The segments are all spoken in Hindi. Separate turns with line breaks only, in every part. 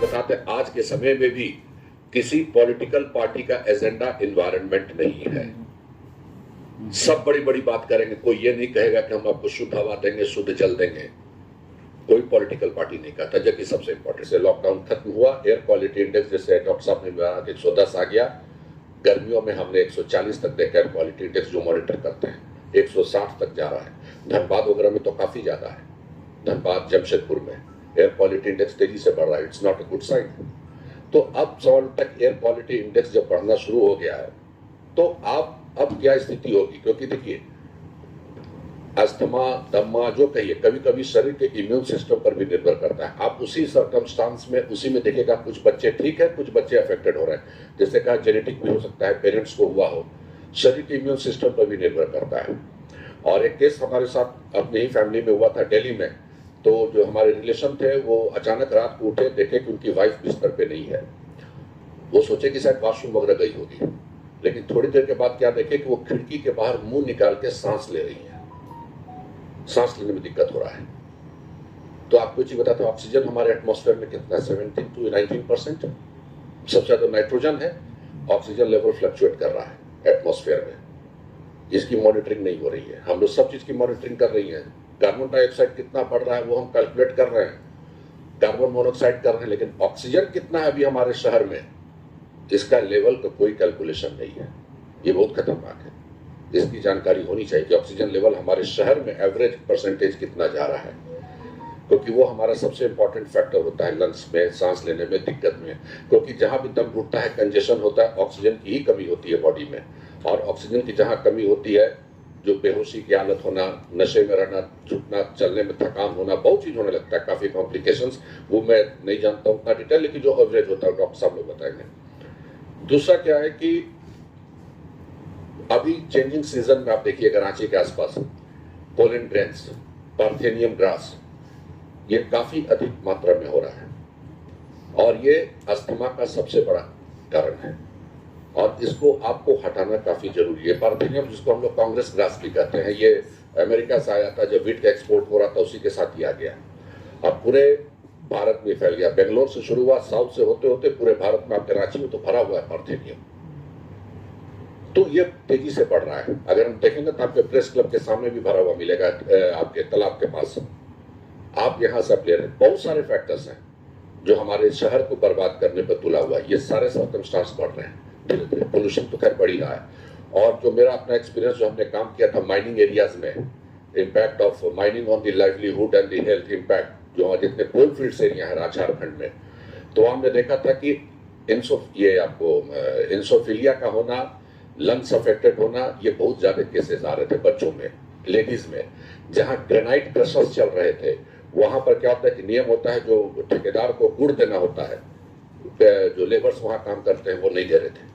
बताते हैं आज के समय में भी किसी पॉलिटिकल पार्टी का एजेंडा एनवायरनमेंट नहीं है। सब बड़ी बड़ी बात करेंगे, कोई ये नहीं कहेगा कि हम आपको शुद्ध हवा देंगे, शुद्ध जल देंगे। कोई पॉलिटिकल पार्टी नहीं कहता। जबकि सबसे इंपॉर्टेंट से लॉकडाउन खत्म हुआ, एयर क्वालिटी इंडेक्स जैसे डॉक्टर साहब ने बताया 110 आ गया। गर्मियों में हमने 140 तक देखा। एयर क्वालिटी इंडेक्स जो मॉनिटर करते हैं 160 तक जा रहा है। धनबाद वगैरह में तो काफी ज्यादा है। धनबाद जमशेदपुर में एयर क्वालिटी इंडेक्स तेजी से बढ़ रहा है। It's not a good sign. तो अब सवाल तक एयर क्वालिटी इंडेक्स जब बढ़ना शुरू हो गया है तो अब क्या स्थिति होगी? क्योंकि देखिए अस्थमा, दम्मा जो कहिए, कभी कभी शरीर के इम्यून सिस्टम पर भी निर्भर करता है। आप उसी सर्कमस्टांस में उसी में देखिएगा, कुछ बच्चे ठीक है, कुछ बच्चे अफेक्टेड हो रहे हैं। जैसे कहा जेनेटिक भी हो सकता है, पेरेंट्स को हुआ हो, शरीर के इम्यून सिस्टम पर भी निर्भर करता है। और एक केस हमारे साथ अपनी ही फैमिली में हुआ था दिल्ली में। तो जो हमारे रिलेशन थे वो अचानक रात को उठे, देखे कि उनकी वाइफ बिस्तर पे नहीं है। वो सोचे कि शायद वॉशरूम वगैरह गई होगी, लेकिन थोड़ी देर के बाद क्या देखे कि वो खिड़की के बाहर मुंह निकाल के सांस ले रही है। सांस लेने में दिक्कत हो रहा है। तो आपको चीज बताता हूँ, ऑक्सीजन हमारे एटमॉस्फेयर में कितना है? 17 to 19%। सबसे ज्यादा नाइट्रोजन है। ऑक्सीजन लेवल फ्लक्चुएट कर रहा है एटमॉस्फेयर में। इसकी मॉनिटरिंग नहीं हो रही है। हम लोग सब चीज की मॉनिटरिंग कर रही है। कार्बन डाइऑक्साइड कितना बढ़ रहा है वो हम कैलकुलेट कर रहे हैं, कार्बन मोनोऑक्साइड कर रहे हैं, लेकिन ऑक्सीजन कितना है अभी हमारे शहर में, इसका लेवल का कोई कैलकुलेशन नहीं है। ये बहुत खतरनाक है। इसकी जानकारी होनी चाहिए कि ऑक्सीजन लेवल हमारे शहर में एवरेज परसेंटेज कितना जा रहा है, क्योंकि वो हमारा सबसे इंपॉर्टेंट फैक्टर होता है लंग्स में, सांस लेने में दिक्कत में। क्योंकि जहां भी दम घुटता है, कंजेशन होता है, ऑक्सीजन की ही कमी होती है बॉडी में। और ऑक्सीजन की जहां कमी होती है, जो बेहोशी की हालत होना, नशे में रहना, झुकना, चलने में थकान होना, बहुत चीज होने लगता है, काफी कॉम्प्लिकेशंस। वो मैं नहीं जानता हूँ डिटेल, लेकिन जो एवरेज होता है डॉक्टर साहब लोग बताएंगे। दूसरा क्या है कि अभी चेंजिंग सीजन में आप देखिएगा रांची के आसपास पोलन ग्रेन्स, पार्थेनियम ग्रास, ये काफी अधिक मात्रा में हो रहा है और ये अस्थमा का सबसे बड़ा कारण है और इसको आपको हटाना काफी जरूरी है। पार्थेनियम, जिसको हम लोग कांग्रेस ग्रास भी कहते हैं, ये अमेरिका से आया था। जब वीट का एक्सपोर्ट हो रहा था उसी के साथ ही आ गया। अब पूरे भारत में फैल गया। बेंगलोर से शुरू हुआ, साउथ से होते होते पूरे भारत में, आपके रांची में तो भरा हुआ है पार्थेनियम। तो ये तेजी से बढ़ रहा है। अगर हम देखेंगे तो आपके प्रेस क्लब के सामने भी भरा हुआ मिलेगा, आपके तालाब के पास। आप यहाँ से ले रहे हैं। बहुत सारे फैक्टर्स हैं जो हमारे शहर को बर्बाद करने पर तुला हुआ है। ये सारे सर्कमस्टांस बढ़ रहे हैं धीरे धीरे। पोल्यूशन तो खैर बढ़ ही रहा है। और जो मेरा अपना एक्सपीरियंस, जो हमने काम किया था माइनिंग एरियाज में, impact of mining on the livelihood and the health impact, जो जितने कोल फील्ड्स एरिया है झारखंड में, तो हमने देखा था कि इंसोफिलिया का होना, लंग्स अफेक्टेड होना, ये बहुत ज्यादा केसेस आ रहे थे बच्चों में, लेडीज में। जहां ग्रेनाइट क्रशर्स चल रहे थे वहां पर क्या होता है कि नियम होता है, जो ठेकेदार को गुड़ देना होता है, जो लेबर्स वहां काम करते हैं वो नहीं दे रहे थे।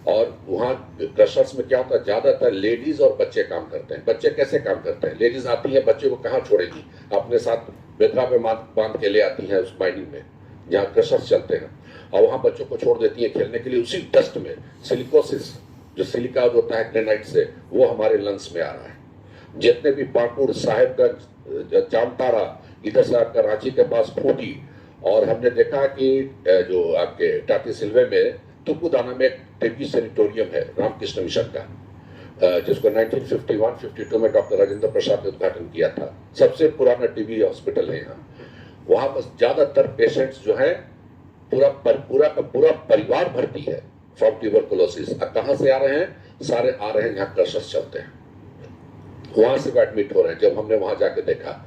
और वहां क्रशर्स में क्या होता है, ज्यादातर लेडीज और बच्चे काम करते हैं। बच्चे कैसे काम करते हैं? लेडीज आती है, बच्चे को कहाँ छोड़ेगी? अपने साथ बेतरा पे बांध के ले आती है उस माइनिंग में जहाँ क्रशर्स चलते हैं, और वहां बच्चों को छोड़ देती है खेलने के लिए उसी डस्ट में। सिलिकोसिस, जो सिलिका होता है ग्रेनाइट से, वो हमारे लंग्स में आ रहा है। जितने भी पाकुड़, साहेबगंज, जामताड़ा, इधर से आपका रांची के पास खूंटी, और हमने देखा कि जो आपके टाटी सिल्वे में तुपुदाना में एक टीबी सैनिटोरियम है रामकृष्ण मिशन का, जिसको 1951-52 में डॉक्टर राजेंद्र प्रसाद ने उद्घाटन किया था। सबसे पुराना टीबी हॉस्पिटल है यहाँ। वहां पर ज्यादातर पेशेंट्स जो है पूरा परिवार भर्ती है फ्रॉम ट्यूबरकुलोसिस। कहां से आ रहे हैं? सारे आ रहे हैं जहाँ क्रशर्स चलते हैं, वहां से एडमिट हो रहे हैं। जब हमने वहां जाके देखा,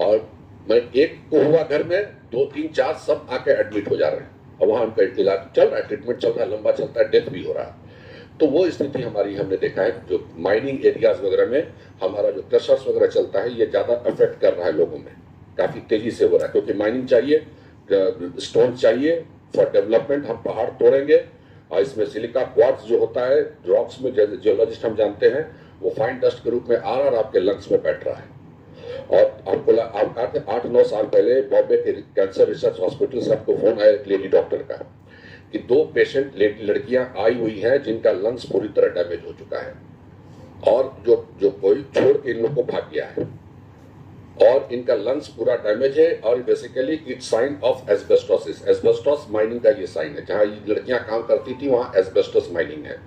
और मैं एक को हुआ घर में, 2, 3, 4 सब आके एडमिट हो जा रहे हैं, और वहां उनका इलाज चल रहा है, ट्रीटमेंट चल रहा है, लंबा चलता है, डेथ भी हो रहा है। तो वो स्थिति हमारी हमने देखा है। जो माइनिंग एरियाज वगैरह में हमारा जो क्रशर्स वगैरह चलता है, ये ज्यादा अफेक्ट कर रहा है लोगों में, काफी तेजी से हो रहा है। क्योंकि माइनिंग चाहिए, स्टोन चाहिए फॉर डेवलपमेंट। हम पहाड़ तोड़ेंगे और इसमें सिलिका क्वार्ट्ज जो होता है रॉक्स में, जियोलॉजिस्ट हम जानते हैं, वो फाइन डस्ट के रूप में आ रहा और आपके लंग्स में बैठ रहा है। और आपको आप कहा थे 8-9 साल पहले बॉम्बे के कैंसर रिसर्च हॉस्पिटल से आपको फोन आया एक लेडी डॉक्टर का कि 2 पेशेंट लड़कियां आई हुई हैं जिनका लंग्स पूरी तरह डैमेज हो चुका है, और जो कोई छोड़ के इन लोग को भाग गया है। और इनका लंग्स पूरा डैमेज है और basically it sign of asbestosis. Asbestos mining का ये साइन है, जहां ये लड़कियां काम करती थी वहां एस्बेस्टोस माइनिंग है।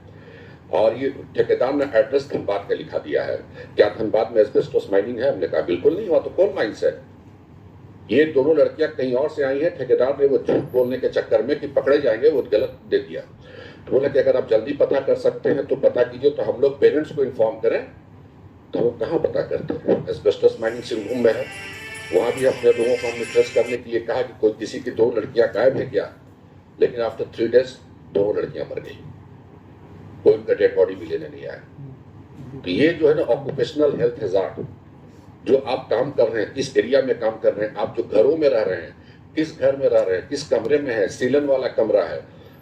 और ये ठेकेदार ने एड्रेस धनबाद का लिखा दिया है। क्या धनबाद में एस्बेस्टोस माइनिंग है? हमने कहा बिल्कुल नहीं, वहां तो कोल माइंस है। ये दोनों लड़कियां कहीं और से आई हैं, ठेकेदार ने वो झूठ बोलने के चक्कर में कि पकड़े जाएंगे वो गलत दे दिया। तो बोला कि अगर आप जल्दी पता कर सकते हैं तो पता कीजिए, तो हम लोग पेरेंट्स को इन्फॉर्म करें। तो हम कहाँ पता करते हैं? एस्बेस्टोस माइनिंग सिंड्रोम में है, वहां भी अपने लोगों को हमने ट्रेस करने के लिए कहा कि कोई किसी की 2 लड़कियां गायब है क्या, लेकिन आफ्टर 3 डेज 2 लड़कियां मर गई, कोई उनका डेड बॉडी भी लेने नहीं आया। तो ये जो है ना ऑक्यूपेशनल हेल्थ हैजार्ड, जो आप काम कर रहे हैं, किस एरिया में काम कर रहे हैं, आप जो घरों में रह रहे हैं, किस घर में रह रहे हैं, किस कमरे में है, सीलन वाला कमरा है,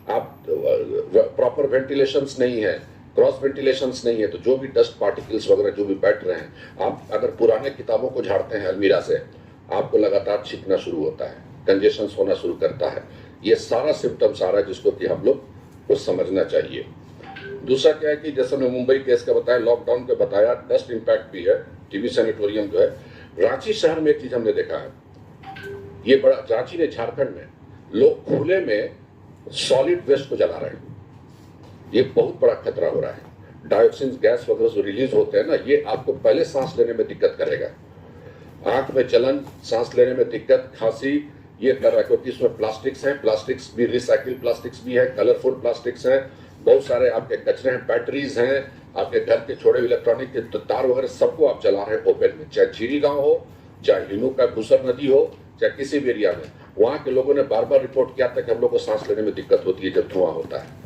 आप प्रॉपर वेंटिलेशंस नहीं है, क्रॉस वेंटिलेशंस नहीं है, तो जो भी डस्ट पार्टिकल्स वगैरह जो भी बैठ रहे हैं, आप अगर पुराने किताबों को झाड़ते हैं अलमीरा से, आपको लगातार छींकना शुरू होता है, कंजेशंस होना शुरू करता है। ये सारा सिम्टम्स आ रहा है जिसको कि हम लोग को समझना चाहिए। दूसरा क्या है कि जैसे मैं मुंबई केस का बताया, लॉकडाउन का बताया, डस्ट इम्पैक्ट भी है, टीबी सैनिटोरियम जो है। रांची शहर में एक चीज हमने देखा है, ये बड़ा, रांची ने, झारखंड में लोग खुले में सॉलिड वेस्ट को जला रहे हैं। ये बहुत बड़ा खतरा हो रहा है। डायोक्सिन गैस वगैरह जो रिलीज होते हैं ना, ये आपको पहले सांस लेने में दिक्कत करेगा, आंख में जलन, सांस लेने में दिक्कत, खांसी, ये कर रहा है, क्योंकि इसमें प्लास्टिक्स हैं, प्लास्टिक्स भी रिसाइकिल प्लास्टिक्स भी है, कलरफुल प्लास्टिक्स हैं, बहुत सारे आपके कचरे हैं, बैटरीज हैं, आपके घर के छोड़े इलेक्ट्रॉनिक के तार वगैरह सबको आप जला रहे हैं ओपन में, चाहे झीरी गांव हो, चाहे हिनू का घुसर नदी हो, चाहे किसी भी एरिया में। वहां के लोगों ने बार बार रिपोर्ट किया था कि हम लोग को सांस लेने में दिक्कत होती है जब धुआं होता है।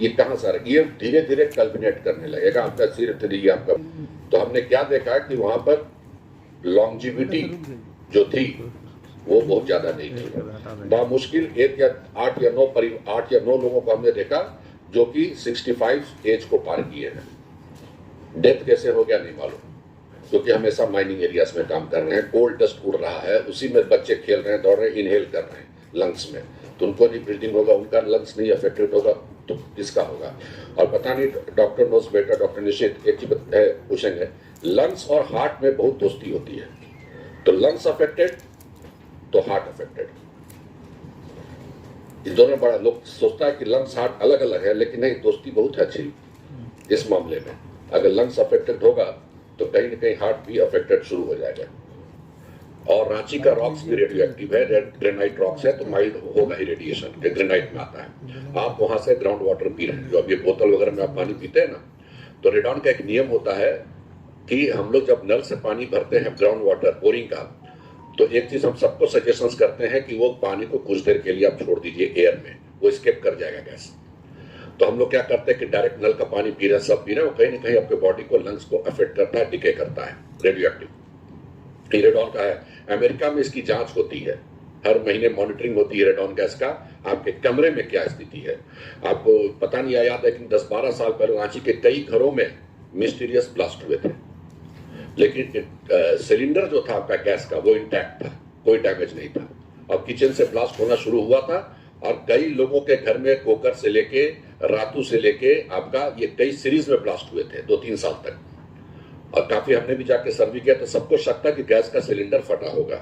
ये कहां से आ रहा है? ये धीरे धीरे कल्बिनेट करने लगेगा आपका धीरे आपका। तो हमने क्या देखा कि वहां पर लॉन्जिविटी जो थी वो बहुत ज्यादा नहीं थी। बामुश्किल 1 या 8 या 9 लोगों को हमने देखा जो कि 65 एज को पार किए हैं। डेथ कैसे हो गया नहीं मालूम, क्योंकि हमेशा माइनिंग एरियाज में काम कर रहे हैं, कोल्ड डस्ट उड़ रहा है, उसी में बच्चे खेल रहे हैं, दौड़ रहे हैं, इनहेल कर रहे हैं लंग्स में, तो उनको नहीं ब्रीदिंग होगा, उनका लंग्स नहीं अफेक्टेड होगा तो किसका होगा? और पता नहीं, डॉक्टर नोस बेटर, डॉक्टर निश्चित एक चीज पूछेंगे, लंग्स और हार्ट में बहुत दोस्ती होती है, तो लंग्स अफेक्टेड तो हार्ट अफेक्टेड। इस दोनों बड़ा लोग सोचता है कि लंग्स हार्ट अलग अलग है, लेकिन नहीं, दोस्ती बहुत है अच्छी इस मामले में। अगर लंग्स अफेक्टेड होगा तो कहीं ना कहीं हार्ट भी अफेक्टेड शुरू हो जाएगा। और रांची का रॉक्स भी रेडियो एक्टिव है, ग्रेनाइट रॉक्स है, तो माइल्ड होगा ही रेडिएशन, ग्रेनाइट में आता है। आप वहां से ग्राउंड वाटर पी रहे हैं, जो अब ये बोतल वगैरह में आप पानी पीते हैं ना, तो रेडॉन का एक नियम होता है कि हम लोग जब नल से पानी भरते हैं ग्राउंड वाटर बोरिंग का, तो एक चीज हम सबको सजेशंस करते हैं कि वो पानी को कुछ देर के लिए आप छोड़ दीजिए एयर में, वो स्केप कर जाएगा गैस। तो हम लोग क्या करते हैं कि डायरेक्ट नल का पानी पी रहे हैं, सब पी रहे हैं, वो कहीं ना कहीं आपके बॉडी को, लंग्स को अफेक्ट करता है, डिके करता है, रेडियो एक्टिव। रेडॉन का है, अमेरिका में इसकी जांच होती है, हर महीने मॉनिटरिंग होती है रेडॉन गैस का, आपके कमरे में क्या स्थिति है। आपको पता नहीं याद है कि 10-12 साल पहले रांची के कई घरों में मिस्टीरियस ब्लास्ट हुए थे, लेकिन सिलेंडर जो था आपका गैस का वो इंटैक्ट था, कोई डैमेज नहीं था। अब किचन से ब्लास्ट होना शुरू हुआ था और कई लोगों के घर में कोकर से लेके, रातू से लेके आपका ये कई सीरीज में ब्लास्ट हुए थे 2-3 साल तक। और काफी हमने भी जाके सर्वे किया तो सबको शक था कि गैस का सिलेंडर फटा होगा,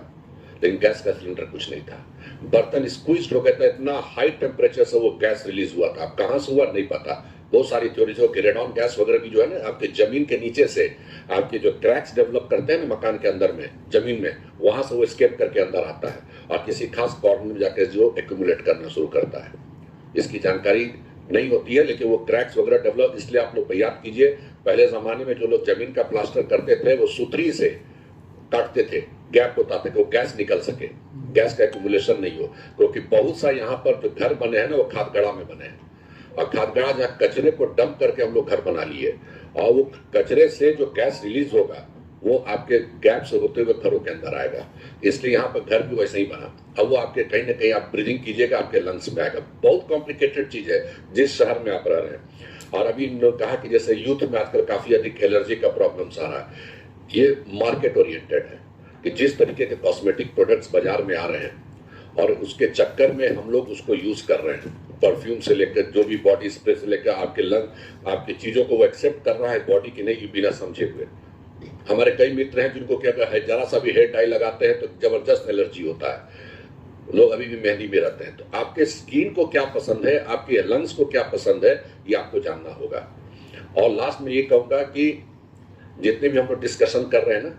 लेकिन गैस का सिलेंडर कुछ नहीं था। बर्तन स्क्वीज हो गया था, इतना हाई टेम्परेचर से वो गैस रिलीज हुआ था, अब कहां से हुआ नहीं पता। बहुत सारी थ्योरीज हो कि रेडॉन गैस वगैरह भी जो है ना, आपके जमीन के नीचे से आपके जो क्रैक्स डेवलप करते हैं ना मकान के अंदर में, जमीन में, वहां से वो स्केप करके अंदर आता है और किसी खास कॉर्नर में जाकर जो एक्यूमुलेट करना शुरू करता है। इसकी जानकारी नहीं होती है, लेकिन वो क्रैक्स वगैरह डेवलप, इसलिए आप लोग याद कीजिए, पहले जमाने में जो लोग जमीन का प्लास्टर करते थे वो सुतरी से काटते थे, गैप होता था कि वो गैस निकल सके, गैस का एक्यूमुलेशन नहीं हो। क्योंकि बहुत सा यहाँ पर जो घर बने हैं ना वो खादगड़ा में बने हैं, और खादगड़ा जहाँ कचरे को डंप करके हम लोग घर बना लिए, और वो कचरे से जो गैस रिलीज होगा वो आपके गैप से होते हुए घरों के अंदर आएगा। इसलिए यहाँ पर घर भी वैसे ही बना। अब वो आपके कहीं ना कहीं आप ब्रीदिंग कीजिएगा, आपके लंग्स में आएगा। बहुत कॉम्प्लिकेटेड चीज है जिस शहर में आप रह रहे हैं। और अभी इन्होंने कहा कि जैसे यूथ में आजकल काफी अधिक एलर्जी का प्रॉब्लम्स आ रहा है, ये मार्केट ओरिएंटेड है कि जिस तरीके के कॉस्मेटिक प्रोडक्ट्स बाजार में आ रहे हैं और उसके चक्कर में हम लोग उसको यूज कर रहे हैं, परफ्यूम से लेकर जो भी बॉडी स्प्रे से लेकर आपके लंग, आपकी चीजों को वो एक्सेप्ट कर रहा है बॉडी की, नहीं बिना समझे हुए। हमारे कई मित्र हैं जिनको क्या है, जरा सा भी हेयर डाई लगाते हैं तो जबरदस्त एलर्जी होता है, लोग अभी भी मेहंदी में रहते हैं। तो आपके स्किन को क्या पसंद है, आपके लंग्स को क्या पसंद है, ये आपको जानना होगा। और लास्ट में ये कहूंगा कि जितने भी हम लोग डिस्कशन कर रहे हैं ना,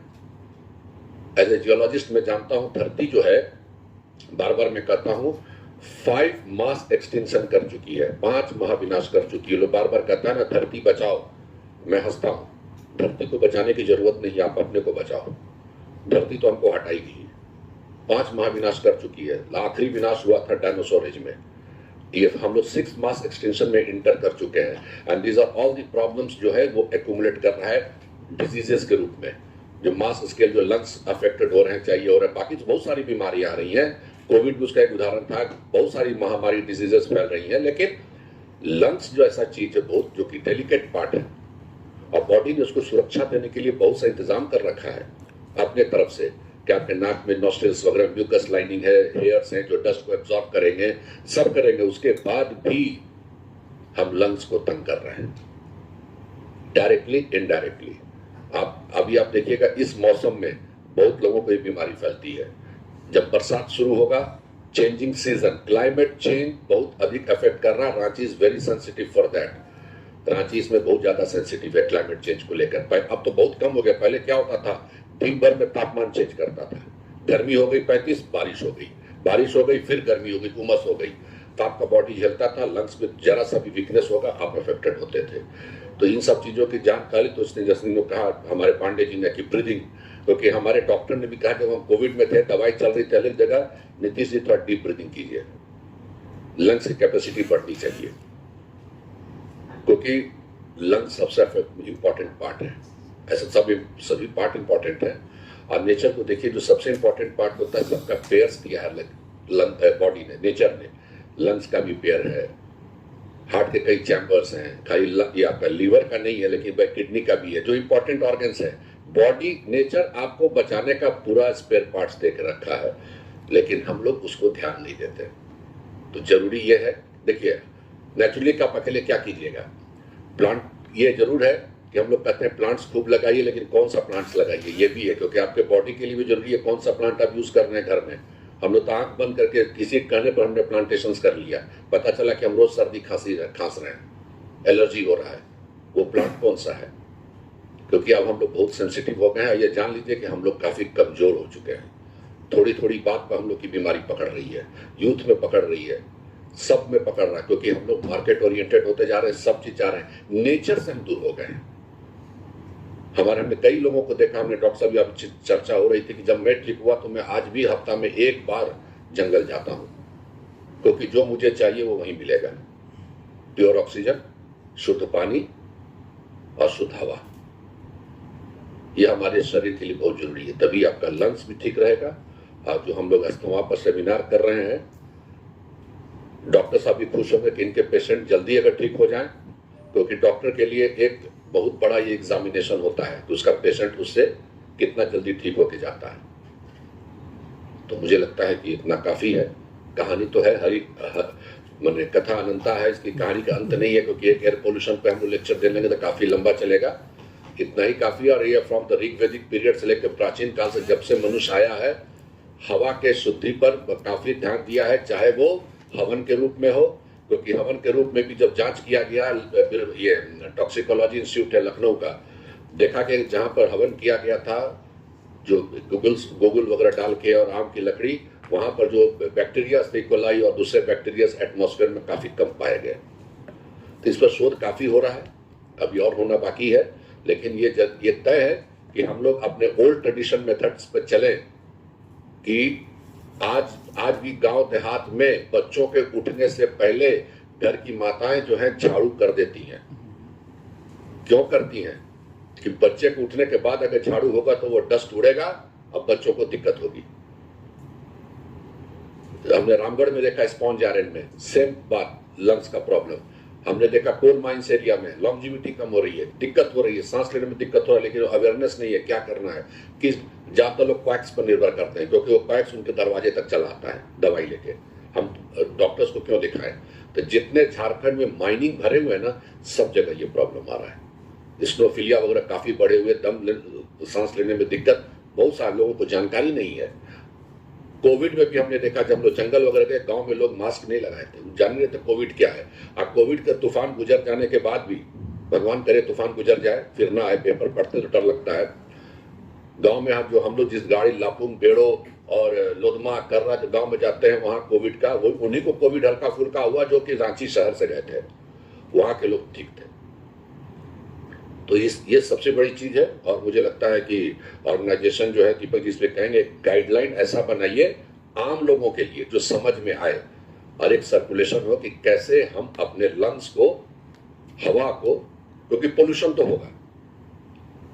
एज ए जियोलॉजिस्ट मैं जानता हूं धरती जो है, बार बार मैं कहता हूं, 5 मास एक्सटिंक्शन कर चुकी है, 5 महाविनाश कर चुकी है। लोग बार बार कहता है ना धरती बचाओ, मैं हंसता हूं, धरती को बचाने की जरूरत नहीं, आप अपने को बचाओ, धरती तो हमको हटाएगी। 5 महाविनाश कर चुकी है, आखिरी विनाश हुआ था डायनासोर एज में, ये हम लोग 6 मास एक्सटेंशन में इंटर कर चुके हैं। And these are all the problems जो है वो एक्यूमुलेट कर रहा है डिजीजेस के रूप में, जो मास स्केल जो लंग्स अफेक्टेड हो रहे हैं, चाहिए हो रहे हैं, बाकी तो बहुत सारी बीमारियां आ रही हैं। कोविड भी उसका एक उदाहरण था, बहुत सारी महामारी डिजीजेस फैल रही हैं, लेकिन लंग्स जो ऐसा चीज है बहुत, जो कि डेलिकेट पार्ट है, और बॉडी ने उसको सुरक्षा देने के लिए बहुत सा इंतजाम कर रखा है अपने तरफ से, कि आपके नाक में नॉस्ट्रिल्स वगैरह म्यूकस लाइनिंग है, हेयर्स हैं जो डस्ट को एब्जॉर्ब करेंगे, सब करेंगे, उसके बाद भी हम लंग्स को तंग कर रहे हैं डायरेक्टली इनडायरेक्टली। आप अभी आप देखिएगा इस मौसम में बहुत लोगों को ये बीमारी फैलती है। जब बरसात शुरू होगा, चेंजिंग सीजन, क्लाइमेट चेंज बहुत अधिक अफेक्ट कर रहा है। Ranchi is very sensitive for that, Ranchi इसमें बहुत ज्यादा सेंसिटिव है क्लाइमेट चेंज को लेकर। अब तो बहुत कम हो गया, पहले क्या होता था, दिन भर में तापमान चेंज करता था, गर्मी हो गई 35, बारिश हो गई, बारिश हो गई फिर गर्मी हो गई, उमस हो गई, तो आपका बॉडी झेलता था, लंग्स में जरा सा भी वीकनेस होगा आप अफेक्टेड होते थे। तो इन सब चीजों की जानकारी तो इसने, जैसे ने कहा हमारे पांडे जी ने, कि ब्रीदिंग, क्योंकि हमारे डॉक्टर ने भी कहा जब हम कोविड में थे, दवाई चल रही थी अलग जगह, नीतीश जी थोड़ा डीप ब्रीदिंग कीजिए, लंग्स की कैपेसिटी बढ़नी चाहिए, क्योंकि लंग्स सबसे इंपॉर्टेंट पार्ट है। ऐसे सभी पार्ट इंपॉर्टेंट है। और नेचर को देखिए, जो सबसे इंपॉर्टेंट पार्ट होता है, सबका पेयर्स दिया है बॉडी ने, नेचर ने, लंग्स का भी पेयर है, हार्ट के कई चैम्बर्स हैं, खाली ये आपका लीवर का नहीं है लेकिन किडनी का भी है, जो इंपॉर्टेंट ऑर्गन्स है। बॉडी, नेचर आपको बचाने का पूरा स्पेयर पार्ट्स दे के रखा है, लेकिन हम लोग उसको ध्यान नहीं देते। तो जरूरी ये है, देखिए नेचुरली का आप अकेले क्या कीजिएगा, प्लांट, ये जरूर है कि हम लोग कहते हैं प्लांट्स खूब लगाइए, लेकिन कौन सा प्लांट्स लगाइए ये भी है, क्योंकि आपके बॉडी के लिए भी जरूरी है कौन सा प्लांट आप यूज कर रहे हैं घर में। हम लोग तो आंख बंद करके किसी कहने पर हमने प्लांटेशन कर लिया, पता चला कि हम रोज सर्दी खांस रहे हैं, एलर्जी हो रहा है, वो प्लांट कौन सा है? क्योंकि अब हम लोग बहुत सेंसिटिव हो गए हैं। ये जान लीजिए कि हम लोग काफी कमजोर हो चुके हैं, थोड़ी थोड़ी बात पर हम लोग की बीमारी पकड़ रही है, यूथ में पकड़ रही है, सब में पकड़ रहा है, क्योंकि हम लोग मार्केट ओरिएंटेड होते जा रहे हैं, सब चीज जा रहे हैं, नेचर से हम दूर हो गए हैं। हमने कई लोगों को देखा, हमने डॉक्टर साहब अब चर्चा हो रही थी कि जब मैं ठीक हुआ तो मैं आज भी हफ्ता में एक बार जंगल जाता हूं, क्योंकि जो मुझे चाहिए वो वहीं मिलेगा, प्योर ऑक्सीजन, शुद्ध पानी और शुद्ध हवा। यह हमारे शरीर के लिए बहुत जरूरी है, तभी आपका लंग्स भी ठीक रहेगा। और जो हम लोग अस्थमा पर सेमिनार कर रहे हैं, डॉक्टर साहब भी खुश होंगे कि इनके पेशेंट जल्दी अगर ठीक हो जाएं, क्योंकि डॉक्टर के लिए एक बहुत बड़ा ये एग्जामिनेशन होता है कि उसका पेशेंट उससे कितना जल्दी ठीक होके जाता है। तो मुझे लगता है कि इतना काफी है। कहानी तो है, मैंने कथा अनंता है, इसकी कहानी का अंत नहीं है, क्योंकि एक एयर पोल्यूशन पे हम लोग लेक्चर दे लेंगे तो काफी लंबा चलेगा। इतना ही काफी। और ये फ्रॉम द ऋग्वैदिक पीरियड से लेकर प्राचीन काल से, जब से मनुष्य आया है, हवा के शुद्धि पर काफी ध्यान दिया है, चाहे वो हवन के रूप में हो, क्योंकि हवन के रूप में भी जब जांच किया गया, ये टॉक्सिकोलॉजी इंस्टीट्यूट है लखनऊ का, देखा कि जहां पर हवन किया गया था, जो गोगुल वगैरह डाल के और आम की लकड़ी, वहां पर जो बैक्टीरिया कोलाई और दूसरे बैक्टीरिया एटमॉस्फेयर में काफी कम पाए गए। तो इस पर शोध काफी हो रहा है, अभी और होना बाकी है, लेकिन ये तय है कि हम लोग अपने ओल्ड ट्रेडिशन मेथड्स पर चले, कि आज भी गांव देहात में बच्चों के उठने से पहले घर की माताएं जो हैं झाड़ू कर देती हैं। क्यों करती हैं? कि बच्चे के उठने के बाद अगर झाड़ू होगा तो वो डस्ट उड़ेगा और बच्चों को दिक्कत होगी। हमने रामगढ़ में देखा, स्पॉन्ज आयरन में सेम बात, लंग्स का प्रॉब्लम। हमने देखा कोल माइंस एरिया में लॉन्जिविटी कम हो रही है, दिक्कत हो रही है, सांस लेने में दिक्कत हो रहा है, लेकिन अवेयरनेस नहीं है क्या करना है। किस ज्यादा लोग क्वैक्स पर निर्भर करते हैं, क्योंकि वो क्वैक्स उनके दरवाजे तक चला आता है दवाई लेके। हम डॉक्टर्स को क्यों दिखाएं? तो जितने झारखंड में माइनिंग भरे हुए हैं ना, सब जगह ये प्रॉब्लम आ रहा है। स्नोफिलिया वगैरह काफी बढ़े हुए, सांस लेने में दिक्कत, बहुत सारे लोगों को जानकारी नहीं है। कोविड में भी हमने देखा, जब हम लोग जंगल वगैरह गए, गांव में लोग मास्क नहीं लगाए थे, जान नहीं रहे थे कोविड क्या है। अब कोविड का तूफान गुजर जाने के बाद भी, भगवान करे तूफान गुजर जाए फिर ना आए, पेपर पढ़ते तो डर लगता है। गांव में हम लोग जिस गाड़ी लापुंग, बेड़ो और लोधमा, कर्रा जो गांव में जाते हैं, वहां कोविड का, वो उन्हीं को कोविड हल्का फुल्का हुआ जो कि रांची शहर से गए थे, वहां के लोग ठीक थे। तो ये सबसे बड़ी चीज है। और मुझे लगता है कि ऑर्गेनाइजेशन जो है, दीपक जी इसमें कहेंगे, गाइडलाइन ऐसा बनाइए आम लोगों के लिए जो समझ में आए, और एक सर्कुलेशन हो कि कैसे हम अपने लंग्स को, हवा को, क्योंकि पोल्यूशन तो होगा,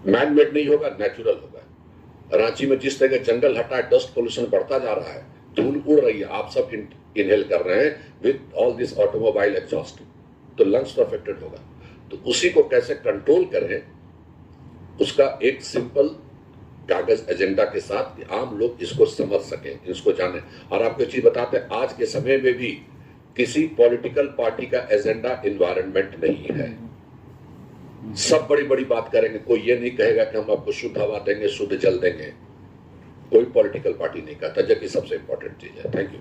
मैन मेड नहीं होगा, नेचुरल होगा। रांची में जिस तरह जंगल हटा है, डस्ट पोल्यूशन बढ़ता जा रहा है, धूल उड़ रही है, आप सब इनहेल कर रहे हैं with all this automobile exhaust, तो लंग्स तो अफेक्टेड होगा। तो उसी को कैसे कंट्रोल करें, उसका एक सिंपल कागज एजेंडा के साथ कि आम लोग इसको समझ सकें, इसको जाने। और आपको चीज बताते हैं, आज के समय में भी किसी पॉलिटिकल पार्टी का एजेंडा एनवायरनमेंट नहीं है। सब बड़ी बड़ी बात करेंगे, कोई ये नहीं कहेगा कि हम आपको शुद्ध हवा देंगे, शुद्ध जल देंगे, कोई पॉलिटिकल पार्टी नहीं कहता, जबकि सबसे इंपॉर्टेंट चीज है। Thank you.